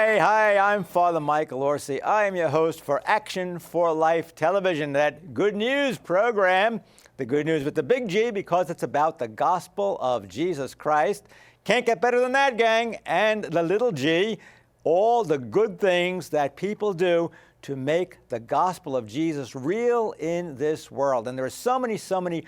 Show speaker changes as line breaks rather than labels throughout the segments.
Hi, I'm Father Michael Orsi. I am your host for Action for Life Television, that good news program. The good news with the big G, because it's about the gospel of Jesus Christ. Can't get better than that, gang. And the little g, all the good things that people do to make the gospel of Jesus real in this world. And there are so many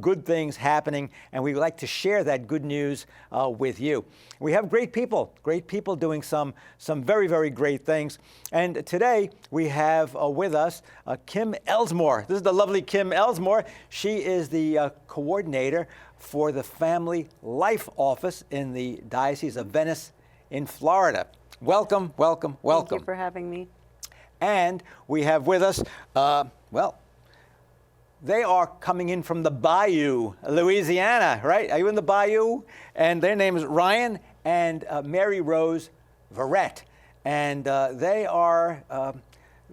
good things happening, and we like to share that good news with you. We have great people doing some very great things. And today we have with us Kim Elsmore. This is the lovely Kim Elsmore. She is the coordinator for the Family Life Office in the Diocese of Venice in Florida. Welcome.
Thank you for having me.
And we have with us, they are coming in from the Bayou, Louisiana, right? Are you in the Bayou? And their name is Ryan and Mary Rose Verrett. And they are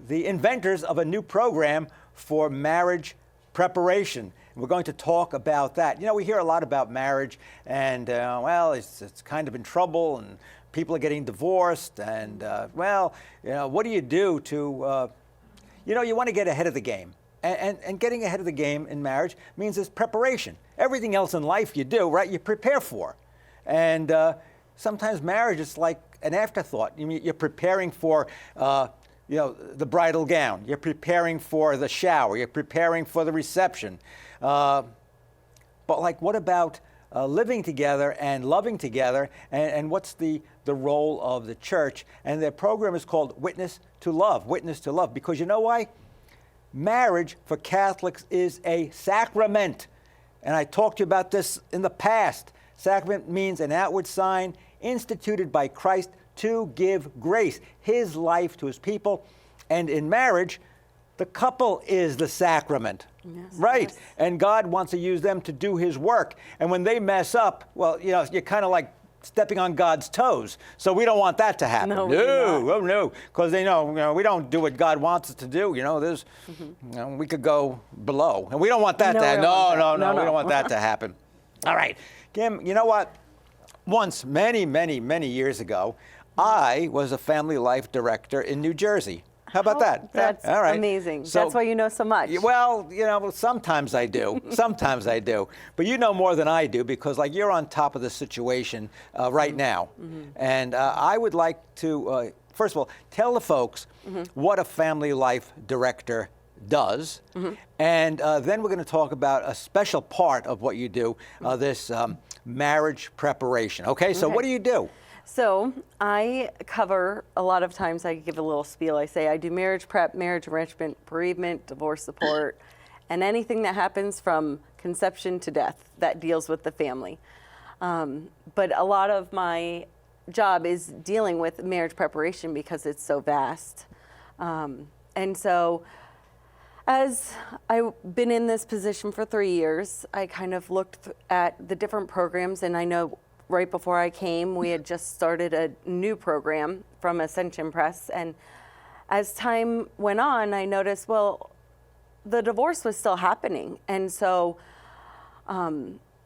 the inventors of a new program for marriage preparation. We're going to talk about that. You know, we hear a lot about marriage, and it's kind of in trouble, and people are getting divorced, and what do you do to, you want to get ahead of the game. And getting ahead of the game in marriage means there's preparation. Everything else in life you do, right, you prepare for. And sometimes marriage is like an afterthought. You're preparing for, the bridal gown. You're preparing for the shower. You're preparing for the reception. But what about living together and loving together, and what's the role of the church? And their program is called Witness to Love, because you know why? Marriage for Catholics is a sacrament. And I talked to you about this in the past. Sacrament means an outward sign instituted by Christ to give grace, his life to his people. And in marriage, the couple is the sacrament, right? Yes. And God wants to use them to do his work. And when they mess up, you're kind of like stepping on God's toes. So we don't want that to happen. No, because they know, we don't do what God wants us to do. There's, we could go below, and we don't want that to happen. No, we don't want that to happen. All right, Kim, you know what? Once, many years ago, I was a family life director in New Jersey. How about that?
That's all right. Amazing. So, that's why you know so much.
Well, sometimes I do. Sometimes I do. But you know more than I do, because you're on top of the situation right now. And I would like to, first of all, tell the folks what a family life director does. And then we're going to talk about a special part of what you do, this marriage preparation. Okay, so what do you do?
So I cover, a lot of times I give a little spiel. I say I do marriage prep, marriage enrichment, bereavement, divorce support, and anything that happens from conception to death that deals with the family. But a lot of my job is dealing with marriage preparation because it's so vast. And so as I've been in this position for 3 years, I kind of looked at the different programs, and I know right before I came, we had just started a new program from Ascension Press. And as time went on, I noticed, the divorce was still happening. And so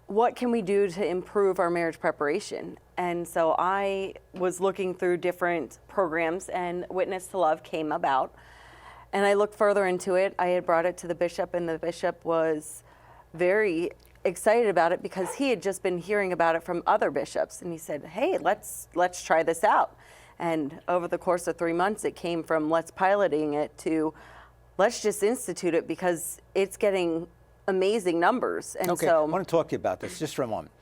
what can we do to improve our marriage preparation? And so I was looking through different programs, and Witness to Love came about. And I looked further into it. I had brought it to the bishop, and the bishop was very excited about it because he had just been hearing about it from other bishops, and he said, hey, let's try this out. And over the course of 3 months, it came from let's piloting it to let's just institute it, because it's getting amazing numbers. And
okay, I want to talk to you about this just for a moment.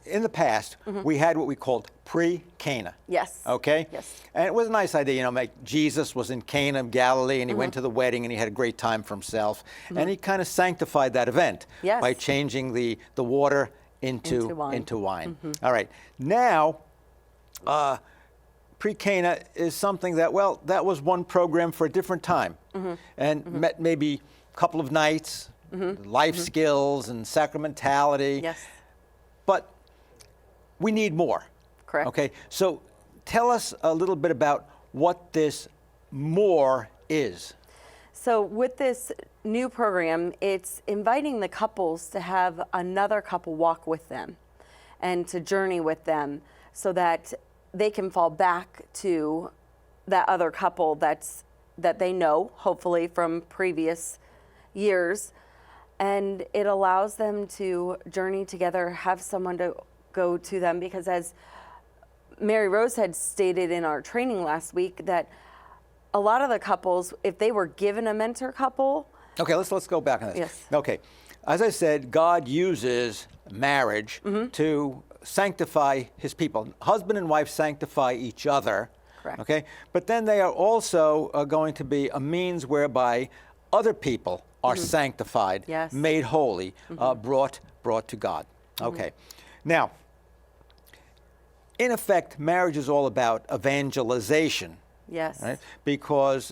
In the past, we had what we called pre-Cana.
Yes.
Okay?
Yes.
And it was a nice idea, Jesus was in Cana of Galilee, and he went to the wedding, and he had a great time for himself. And he kind of sanctified that event by changing the water into wine. All right. Now, pre-Cana is something that, that was one program for a different time. And met maybe a couple of nights, life skills and sacramentality.
Yes.
But we need more.
Correct.
Okay, so tell us a little bit about what this more is.
So with this new program, it's inviting the couples to have another couple walk with them and to journey with them, so that they can fall back to that other couple that they know, hopefully from previous years, and it allows them to journey together, have someone to go to them, because as Mary Rose had stated in our training last week, that a lot of the couples, if they were given a mentor couple.
Okay, let's go back on this.
Yes.
Okay, as I said, God uses marriage to sanctify his people. Husband and wife sanctify each other.
Correct.
Okay, but then they are also going to be a means whereby other people are sanctified,
Yes.
made holy, brought to God. Okay, now, in effect, marriage is all about evangelization.
Yes.
Right? Because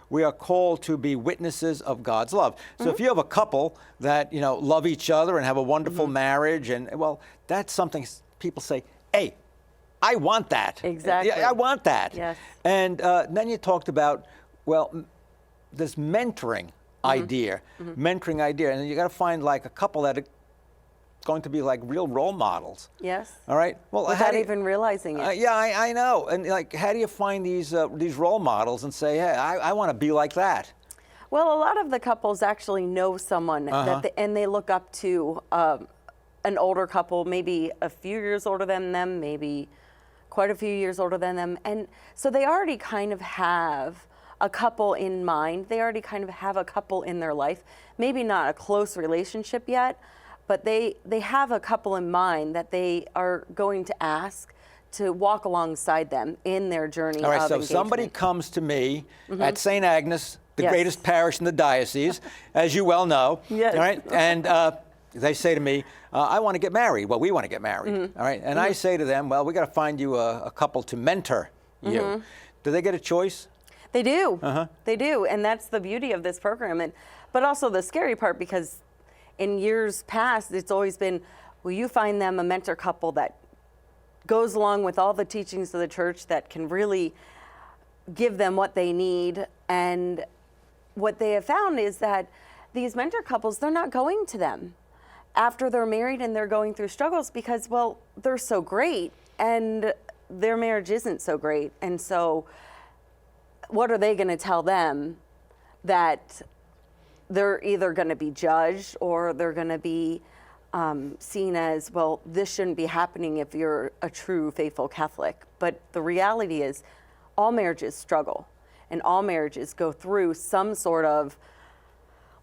we are called to be witnesses of God's love. So if you have a couple that love each other and have a wonderful marriage, and well, that's something people say, "Hey, I want that."
Exactly.
Yeah, I want that.
Yes.
And then you talked about this mentoring idea, and you got to find like a couple that are going to be like real role models.
Yes.
All right. Well,
Without even realizing it.
yeah, I know. And like, how do you find these role models and say, "Hey, I want to be like that"?
Well, a lot of the couples actually know someone and they look up to an older couple, maybe a few years older than them, maybe quite a few years older than them. And so they already kind of have a couple in mind. They already kind of have a couple in their life. Maybe not a close relationship yet, but they have a couple in mind that they are going to ask to walk alongside them in their journey.
All right,
of
so
engagement.
somebody comes to me at St. Agnes, the
Yes.
greatest parish in the diocese, as you well know.
Yes.
All right, and they say to me, "I want to get married." Well, we want to get married. All right, and I say to them, "Well, we got to find you a couple to mentor you." Do they get a choice?
They do. They do, and that's the beauty of this program. But also the scary part, because in years past, it's always been, will you find them a mentor couple that goes along with all the teachings of the church, that can really give them what they need? And what they have found is that these mentor couples, they're not going to them after they're married and they're going through struggles, because, well, they're so great and their marriage isn't so great. And so what are they going to tell them? That they're either going to be judged or they're going to be seen as, well, this shouldn't be happening if you're a true faithful Catholic. But the reality is all marriages struggle, and all marriages go through some sort of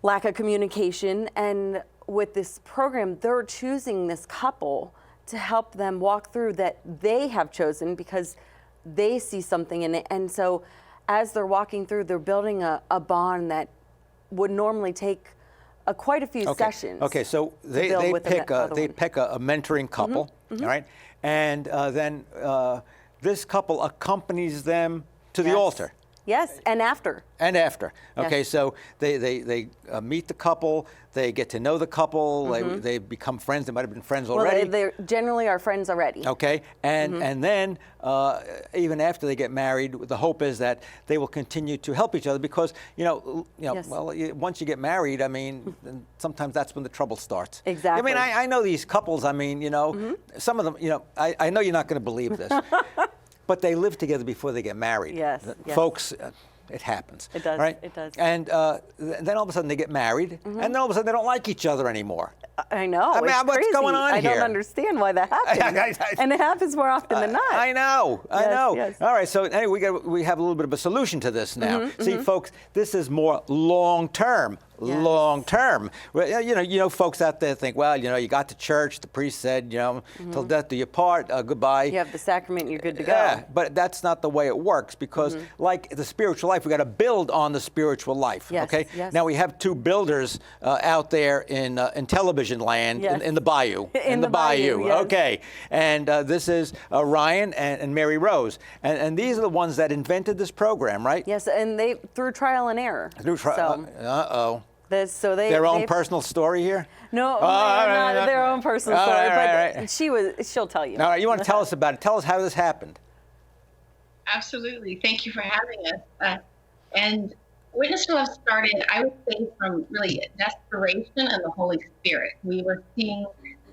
lack of communication. And with this program, they're choosing this couple to help them walk through that they have chosen because they see something in it. And so as they're walking through, they're building a bond that would normally take quite a few sessions.
Okay, so they pick a mentoring couple, all right, and then this couple accompanies them to the altar.
Yes, and after.
And after. Okay,
Yes.
so they meet the couple, they get to know the couple, they become friends. They might have been friends already.
Well, they generally are friends already.
Okay, and then even after they get married, the hope is that they will continue to help each other, because
Yes.
well, once you get married, I mean, sometimes that's when the trouble starts.
Exactly.
I mean, I know these couples. I mean, some of them. I know you're not going to believe this, but they live together before they get married.
Yes, yes.
Folks. It happens.
It does,
Right?
it does.
And then all of a sudden they get married, and then all of a sudden they don't like each other anymore.
I know.
I mean,
it's
what's
crazy.
going on
I
here?
don't understand why that happens. And it happens more often than not.
I know.
Yes.
All right. So anyway, we have a little bit of a solution to this now. See, folks, this is more long term.
Yes.
Long term. Well, folks out there think, well, you got to church, the priest said, till death do you part, goodbye.
You have the sacrament, you're good to go.
Yeah, but that's not the way it works, because like the spiritual life, we got to build on the spiritual life.
Yes,
Okay.
yes.
Now we have two builders out there in television land,
Yes.
in the bayou.
In the bayou, yes.
Okay. And this is Ryan and Mary Rose, and these are the ones that invented this program, right?
Yes, and they through trial and error.
Uh-oh.
Their
own personal story here?
No,
right,
not their own personal story,
right.
she'll tell you.
All right, you want to tell us about it. Tell us how this happened.
Absolutely. Thank you for having us. And Witness to Love started, I would say, from really desperation and the Holy Spirit. We were seeing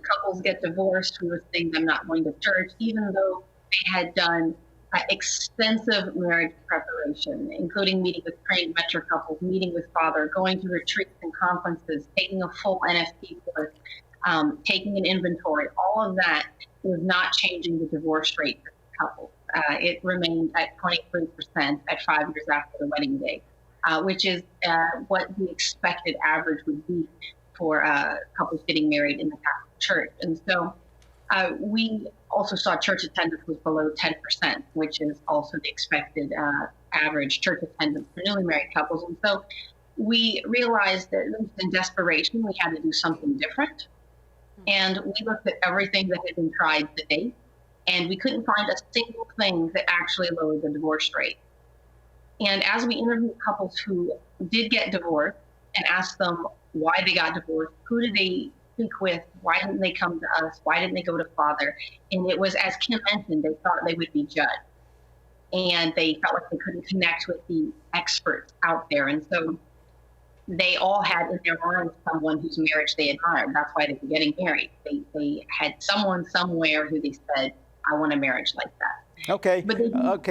couples get divorced. We were seeing them not going to church, even though They had done extensive marriage preparation, including meeting with trained mentor couples, meeting with father, going to retreats and conferences, taking a full NFT course, taking an inventory. All of that was not changing the divorce rate for couples. It remained at 23% at 5 years after the wedding day, which is what the expected average would be for couples getting married in the Catholic Church. And so we also saw church attendance was below 10%, which is also the expected average church attendance for newly married couples. And so we realized that in desperation, we had to do something different. And we looked at everything that had been tried to date, and we couldn't find a single thing that actually lowered the divorce rate. And as we interviewed couples who did get divorced and asked them why they got divorced, who did they speak with, why didn't they come to us, why didn't they go to father? And it was, as Kim mentioned, they thought they would be judged. And they felt like they couldn't connect with the experts out there. And so they all had in their minds someone whose marriage they admired. That's why they were getting married. They had someone somewhere who they said, I want a marriage like that.
Okay.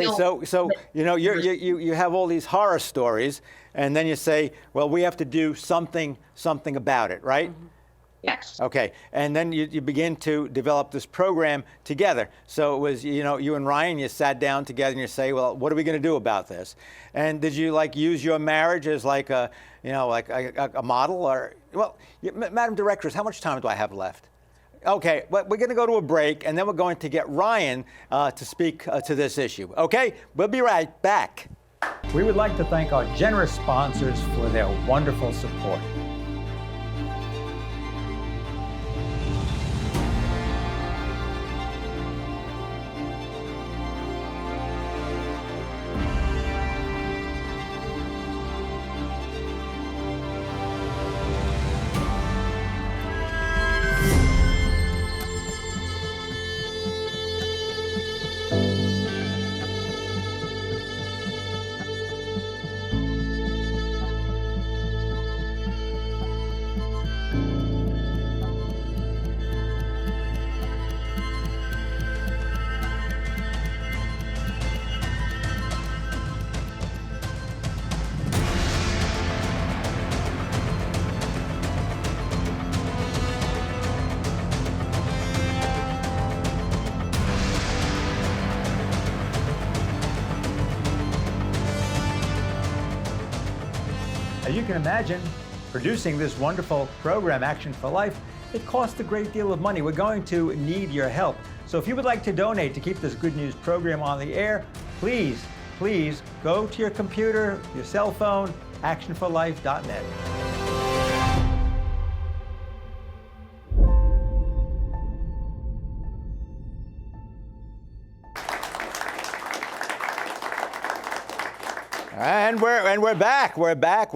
So you know, you have all these horror stories, and then you say, well, we have to do something about it, right?
Mm-hmm. Yes.
Okay, and then you begin to develop this program together. So it was, you know, you and Ryan, you sat down together and you say, well, what are we going to do about this? And did you use your marriage as like a model, or, well, Madam Directress, how much time do I have left? Okay, but we're going to go to a break, and then we're going to get Ryan to speak to this issue. Okay, we'll be right back. We would like to thank our generous sponsors for their wonderful support. As you can imagine, producing this wonderful program, Action for Life, it costs a great deal of money. We're going to need your help. So if you would like to donate to keep this good news program on the air, please go to your computer, your cell phone, actionforlife.net. And we're back. We're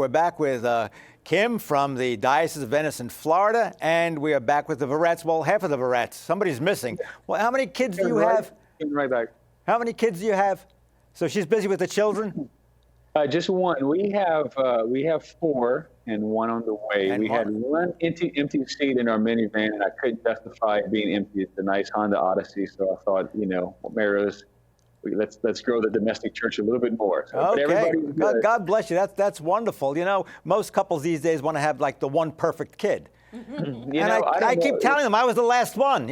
back with Kim from the Diocese of Venice in Florida, and we are back with the Verettes. Well, half of the Verettes. Somebody's missing. Well, how many kids do you have?
Right back.
How many kids do you have? So she's busy with the children?
Just one. We have 4 and one on the way. We had one empty seat in our minivan, and I couldn't justify it being empty. It's a nice Honda Odyssey, so I thought, Mary Rose, let's grow the domestic church a little bit more. So,
okay. God bless you. That's wonderful. Most couples these days want to have like the one perfect kid. I keep telling them I was the last one.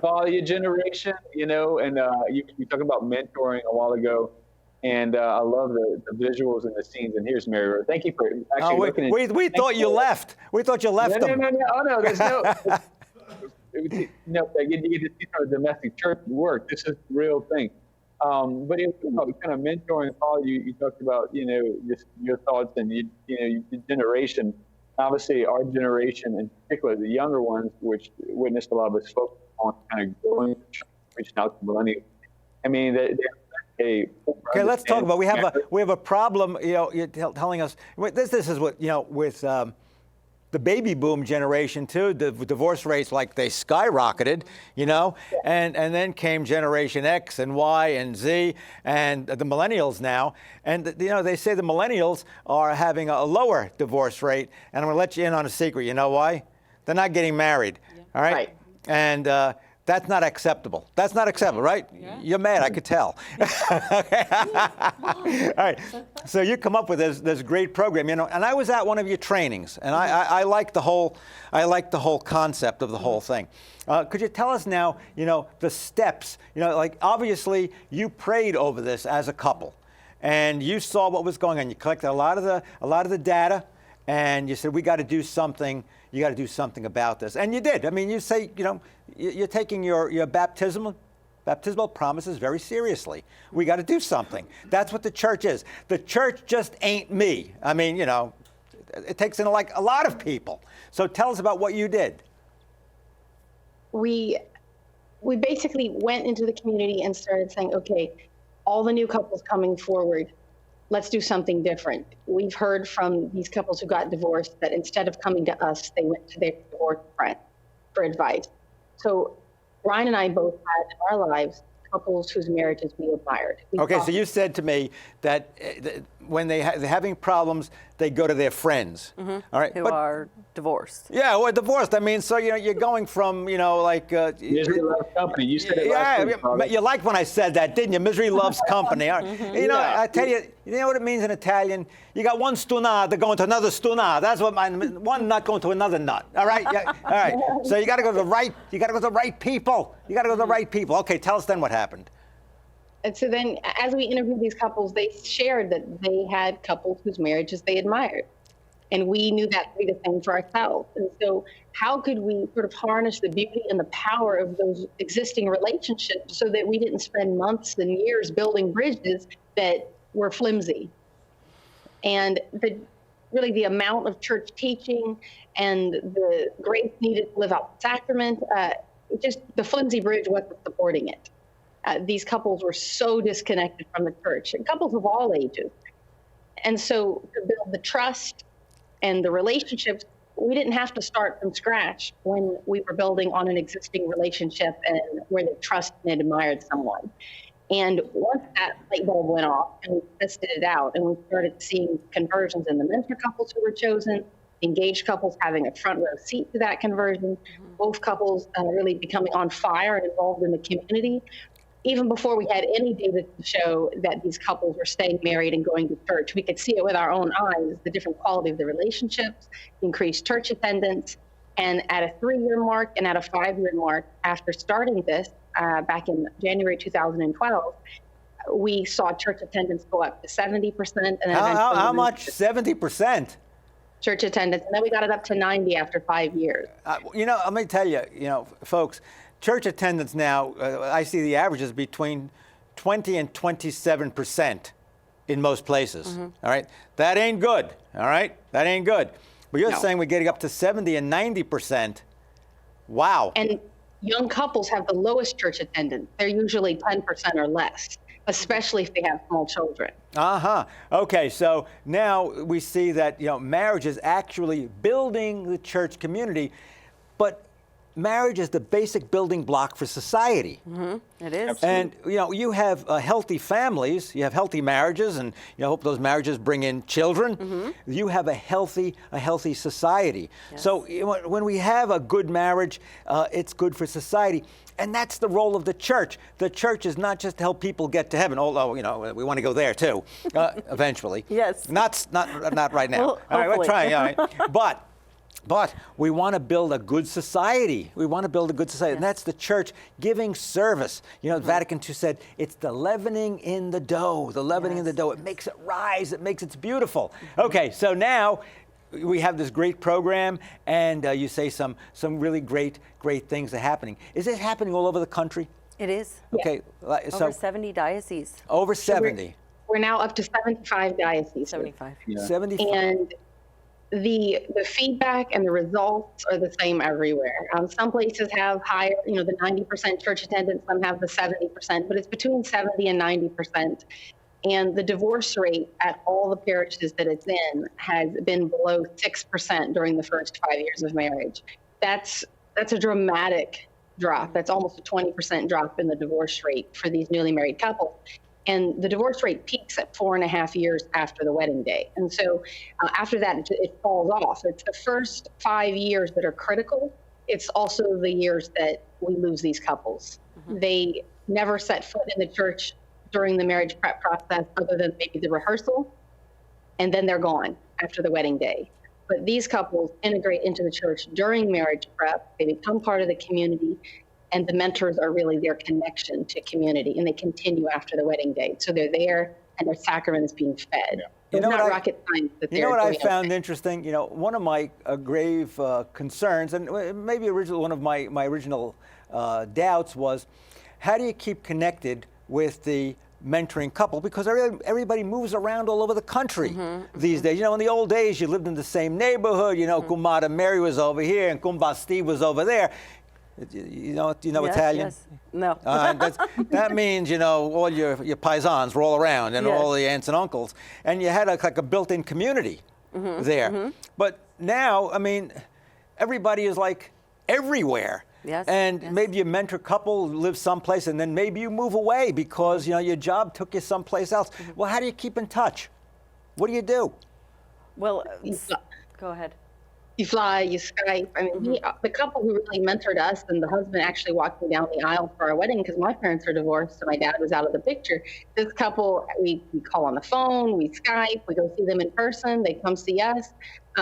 Follow your generation. And you talked about mentoring a while ago. And I love the visuals and the scenes. And here's Mary Rose. Thank you for actually looking at.
We thought you left. We thought you left them.
No. Oh, no, there's no. You get to see how the domestic church work. This is the real thing. But it was kind of mentoring. Paul, you talked about just your thoughts and your generation. Obviously, our generation, in particular, the younger ones, which witnessed a lot of us focus on kind of going, reaching out to millennials. I mean, okay,
let's talk about. We have a problem. You're telling us this is what with. The baby boom generation too, the divorce rates they skyrocketed, and then came Generation X and Y and Z and the millennials now, and they say the millennials are having a lower divorce rate, and I'm going to let you in on a secret. You know why? They're not getting married. Yeah. All right. And That's not acceptable. That's not acceptable, right? Yeah. You're mad, I could tell. Okay. All right. So you come up with this great program, and I was at one of your trainings, and I like the whole concept of the whole thing. Could you tell us now, the steps? Like obviously you prayed over this as a couple, and you saw what was going on. You collected a lot of the data, and you said we got to do something. You got to do something about this, and you did. I mean, you say, you're taking your baptismal promises very seriously. We got to do something. That's what the church is. The church just ain't me. I mean, it takes in like a lot of people. So tell us about what you did.
We basically went into the community and started saying, okay, all the new couples coming forward, let's do something different. We've heard from these couples who got divorced that instead of coming to us, they went to their divorced friend for advice. So Ryan and I both had in our lives couples whose marriages we admired.
Okay, so you said to me that when they're having problems, they go to their friends. Mm-hmm. All right,
who are divorced.
Yeah, or divorced. I mean, so you're going from like
misery loves company. You said it last week,
you liked when I said that, didn't you? Misery loves company. All right. Mm-hmm. I tell you, you know what it means in Italian? You got one stunada going to another stunada. That's what one nut going to another nut. All right, yeah. All right. So you got to go to the right. You got to go to the right people. You got to go to the right people. Okay, tell us then what happened.
And so then, as we interviewed these couples, they shared that they had couples whose marriages they admired. And we knew that to be the same for ourselves. And so how could we sort of harness the beauty and the power of those existing relationships so that we didn't spend months and years building bridges that were flimsy? And the amount of church teaching and the grace needed to live out the sacrament, just the flimsy bridge wasn't supporting it. These couples were so disconnected from the church, and couples of all ages. And so to build the trust and the relationships, we didn't have to start from scratch when we were building on an existing relationship and where they trusted and admired someone. And once that light bulb went off and we tested it out and we started seeing conversions in the mentor couples who were chosen, engaged couples having a front row seat to that conversion, both couples really becoming on fire and involved in the community, even before we had any data to show that these couples were staying married and going to church. We could see it with our own eyes, the different quality of the relationships, increased church attendance. And at a 3-year mark and at a 5-year mark, after starting this back in January 2012, we saw church attendance go up to 70%. And then
how much? 70%?
Church attendance. And then we got it up to 90 after 5 years.
Let me tell you, folks, church attendance now, I see the averages between 20 and 27% in most places. Mm-hmm. All right, that ain't good. All right, that ain't good. But you're saying we're getting up to 70 and 90%. Wow.
And young couples have the lowest church attendance. They're usually 10% or less, especially if they have small children.
Okay, so now we see that marriage is actually building the church community, but marriage is the basic building block for society.
Mm-hmm. It is.
Absolutely. And, you have healthy families, you have healthy marriages, and I hope those marriages bring in children. Mm-hmm. You have a healthy society. Yes. So when we have a good marriage, it's good for society. And that's the role of the church. The church is not just to help people get to heaven, although, we want to go there too, eventually.
Yes.
Not right now.
Well,
all right, we're trying, all right. But we want to build a good society. We want to build a good society. Yes. And that's the church giving service. Vatican II said it's the leavening in the dough. The leavening in the dough. It makes it rise. It's beautiful. Mm-hmm. Okay, so now we have this great program, and you say some really great things are happening. Is it happening all over the country?
It is.
Okay.
Yeah.
So,
over 70 dioceses.
Over 70.
We're now up to 75 dioceses.
75.
Yeah. 75.
And the feedback and the results are the same everywhere. Some places have higher, the 90% church attendance, some have the 70%, but it's between 70 and 90%. And the divorce rate at all the parishes that it's in has been below 6% during the first 5 years of marriage. That's a dramatic drop. That's almost a 20% drop in the divorce rate for these newly married couples. And the divorce rate peaks at 4.5 years after the wedding day. And so after that, it falls off. It's the first 5 years that are critical it's also the years that we lose these couples. They never set foot in the church during the marriage prep process other than maybe the rehearsal, and then they're gone after the wedding day. But these couples integrate into the church during marriage prep. They become part of the community, and the mentors are really their connection to community, and they continue after the wedding day. So they're there, and their sacrament is being fed.
You
It's
know
not
what
rocket science that
You
they're
know what I
doing.
found interesting? One of my grave concerns, and maybe one of my original doubts was, how do you keep connected with the mentoring couple? Because everybody moves around all over the country these days. In the old days, you lived in the same neighborhood. Kumada Mary was over here and Kumba Steve was over there. You know
Yes,
Italian?
yes. No.
That means, all your paisans were all around and
Yes.
all the aunts and uncles. And you had like a built-in community there. But now, everybody is like everywhere.
Yes,
And
yes.
maybe you mentor a couple, live someplace, and then maybe you move away because, your job took you someplace else. Well, how do you keep in touch? What do you do?
Well, go ahead.
You fly, you Skype. The couple who really mentored us, and the husband actually walked me down the aisle for our wedding because my parents are divorced, so my dad was out of the picture. This couple, we call on the phone, we Skype, we go see them in person, they come see us.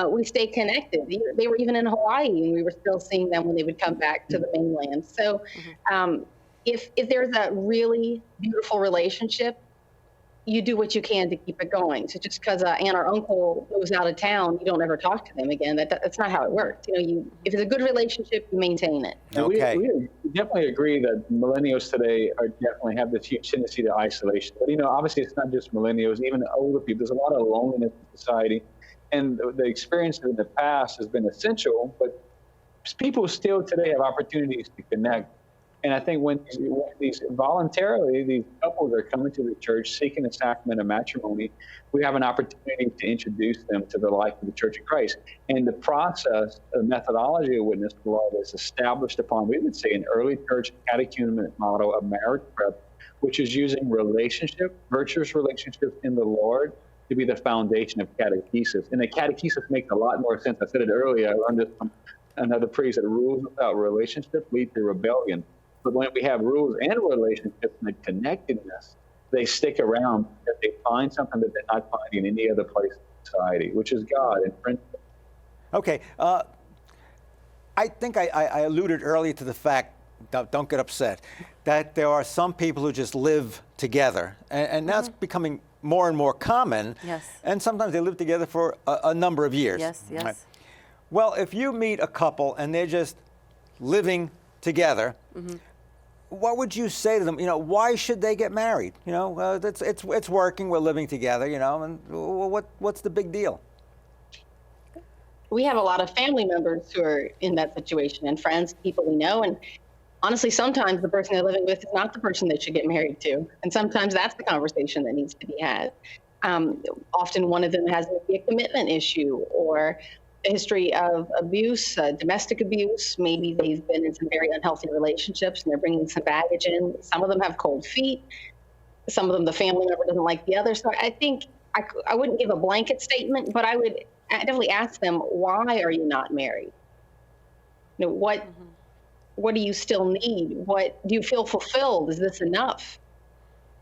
We stay connected. They were even in Hawaii, and we were still seeing them when they would come back to the mainland. So if there's a really beautiful relationship, you do what you can to keep it going. So just because aunt or uncle moves out of town, you don't ever talk to them again. That's not how it works. If it's a good relationship, you maintain it.
Okay.
We definitely agree that millennials today definitely have this huge tendency to isolation. But obviously it's not just millennials, even older people. There's a lot of loneliness in society, and the experience in the past has been essential. But people still today have opportunities to connect. And I think when these couples are coming to the church seeking the sacrament of matrimony, we have an opportunity to introduce them to the life of the Church of Christ. And the process, the methodology of witness to love is established upon, we would say, an early church catechumenate model of marriage prep, which is using virtuous relationships in the Lord to be the foundation of catechesis. And the catechesis makes a lot more sense. I said it earlier. I learned this from another priest, that rules without relationship lead to rebellion. But when we have rules and relationships and connectedness, they stick around because they find something that they're not finding in any other place in society, which is God and friendship.
Okay. I think I alluded earlier to the fact, don't get upset, that there are some people who just live together. And that's becoming more and more common.
Yes.
And sometimes they live together for a number of years.
Yes, yes.
Right. Well, if you meet a couple and they're just living together, what would you say to them? Why should they get married? It's working. We're living together. And what's the big deal?
We have a lot of family members who are in that situation, and friends, people we know. And honestly, sometimes the person they're living with is not the person they should get married to. And sometimes that's the conversation that needs to be had. Often one of them has maybe a commitment issue or a history of abuse, domestic abuse. Maybe they've been in some very unhealthy relationships and they're bringing some baggage in. Some of them have cold feet. Some of them, the family member doesn't like the other. So I think I wouldn't give a blanket statement, but I would definitely ask them, why are you not married? What do you still need? What do you feel fulfilled? Is this enough?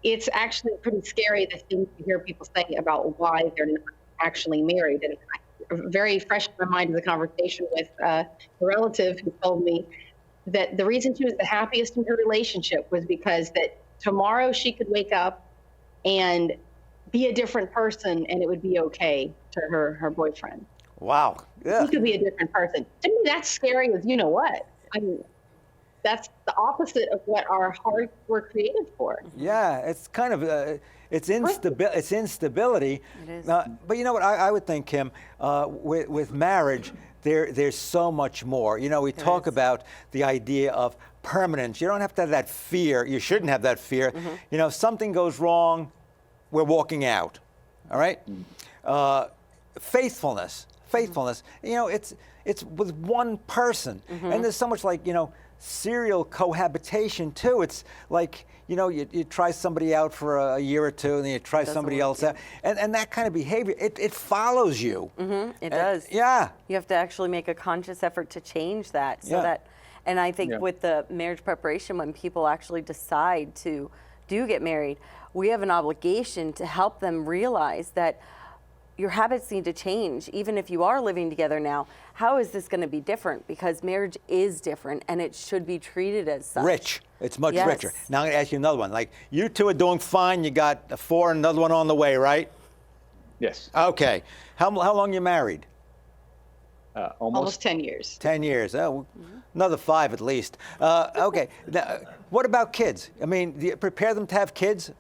It's actually pretty scary, the things you hear people say about why they're not actually married. And very fresh in my mind is a conversation with a relative who told me that the reason she was the happiest in her relationship was because that tomorrow she could wake up and be a different person and it would be okay to her boyfriend.
Wow. Yeah.
He could be a different person. To me, that's scary as what. That's the opposite of what our hearts were created for.
Yeah, it's kind of it's instability.
It is.
But you know what? I would think, Kim, with marriage, there's so much more. We talk about the idea of permanence. You don't have to have that fear. You shouldn't have that fear. Something goes wrong, we're walking out. All right. Faithfulness. It's with one person, and there's so much like serial cohabitation too. It's like, you know, you try somebody out for a year or two, and then you try somebody else out, and that kind of behavior, it follows you.
It does.
Yeah.
You have to actually make a conscious effort to change that, so that. And I think with the marriage preparation, when people actually decide to get married, we have an obligation to help them realize that your habits need to change. Even if you are living together now, how is this going to be different? Because marriage is different, and it should be treated as such.
Rich. It's much richer. Now I'm going to ask you another one. Like, you two are doing fine. You got 4 and another one on the way, right?
Yes.
Okay. How long you married?
Almost 10 years.
10 years. Oh, another 5 at least. Okay. Now, what about kids? I mean, do you prepare them to have kids?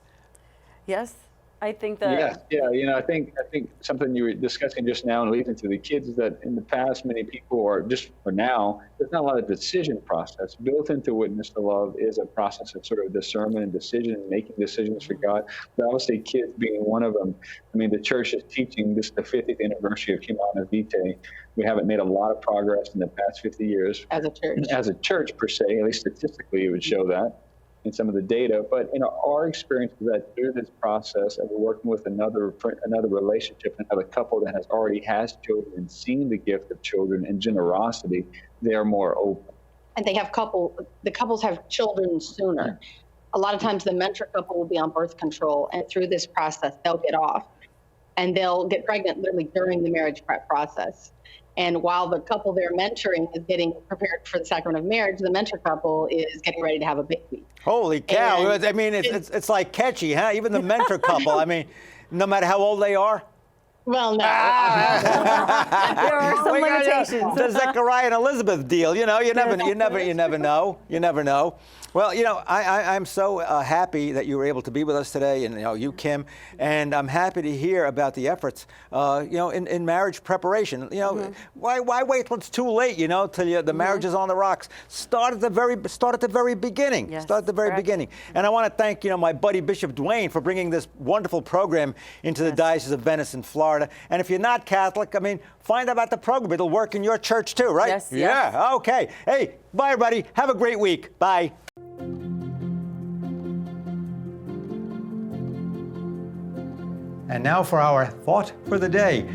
Yes. I think that.
Yeah. You know, I think something you were discussing just now and leading to the kids is that in the past, many people, or just for now, there's not a lot of decision process. Built into Witness to Love is a process of sort of discernment and decision and making decisions for God. But I would say kids being one of them. I mean, the church is teaching, this is the 50th anniversary of Humana Vitae. We haven't made a lot of progress in the past 50 years.
As a church.
As a church, per se, at least statistically, it would show that in some of the data. But our experience is that through this process of working with another relationship, another couple that already has children and seen the gift of children and generosity, they're more open.
And the couples have children sooner. A lot of times the mentor couple will be on birth control, and through this process, they'll get off, and they'll get pregnant literally during the marriage prep process. And while the couple they're mentoring is getting prepared for the sacrament of marriage, the mentor couple is getting ready to have a baby.
Holy cow. I mean, it's like catchy, huh? Even the mentor couple, I mean, no matter how old they are?
Well, no.
There are some limitations.
The Zechariah and Elizabeth deal, you know, you never know. Well, you know, I'm so happy that you were able to be with us today, and you, Kim, and I'm happy to hear about the efforts, in marriage preparation. You know, why wait till it's too late? You know, till the marriage is on the rocks. Start at the very beginning.
Yes,
start at the very beginning. And I want to thank my buddy Bishop Dwayne for bringing this wonderful program into the Diocese of Venice in Florida. And if you're not Catholic, I mean, find out about the program. It'll work in your church too, right?
Yes.
Yeah. Okay. Hey, bye, everybody. Have a great week. Bye. And now for our thought for the day.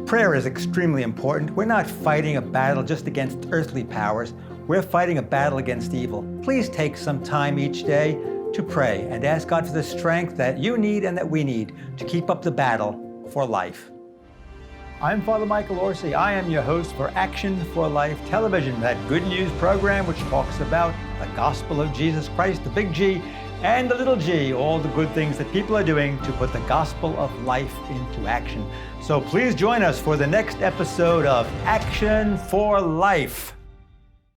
Prayer is extremely important. We're not fighting a battle just against earthly powers. We're fighting a battle against evil. Please take some time each day to pray and ask God for the strength that you need and that we need to keep up the battle for life. I'm Father Michael Orsi. I am your host for Action for Life Television, that good news program which talks about the gospel of Jesus Christ, the big G, and the little g, all the good things that people are doing to put the gospel of life into action. So please join us for the next episode of Action for Life.